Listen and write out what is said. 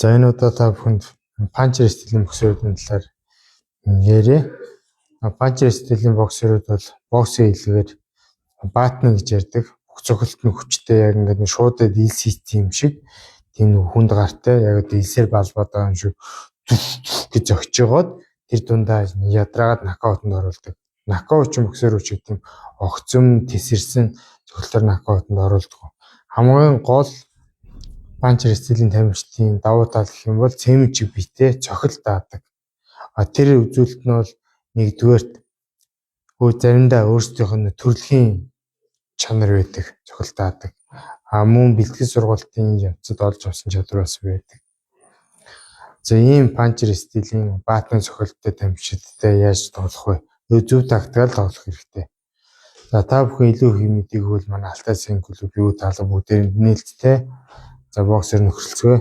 За энэ удаа та бүхэнд панчер стилийн боксеруудын талаар яриа. Панчер стилийн боксерууд бол боксын хэлээр баатна гэж ярьдаг. Бүх цохилт нь хүчтэй яг ингээд шууд дийлс юм шиг тийм хүнд гартай яг дийлсээр балбаад байгаа юм шиг гэж зөгч жоод тэр дундаа ядраагаад нокаутанд оруулдаг. Нокаут ч боксер үуч гэдэг юм огцом тесэрсэн цохилтоор нокаутанд оруулдаг. Хамгийн гол панчер стилийн тамирчдын давуу тал гэх юм бол цемент битэй цохилт даадаг. Тэр үзүүлэлт нь бол нэгдүгээрт заримдаа өөрсдийнх нь төрөлхийн чанар байдаг, цохилт даадаг. Мөн бэлтгэл сургалтын явцад олж авсан чадвар бас байдаг. За ийм панчер стилийн баатны цохилттой тамирчидтай яаж тоглох вэ? Зөв тактикаар тоглох хэрэгтэй. За та бүхэн илүү их мэдээгүй бол манай Алтай сайн клуб юу таалга бүгдээр нээлттэй. За боксер нөхрөлцгөө.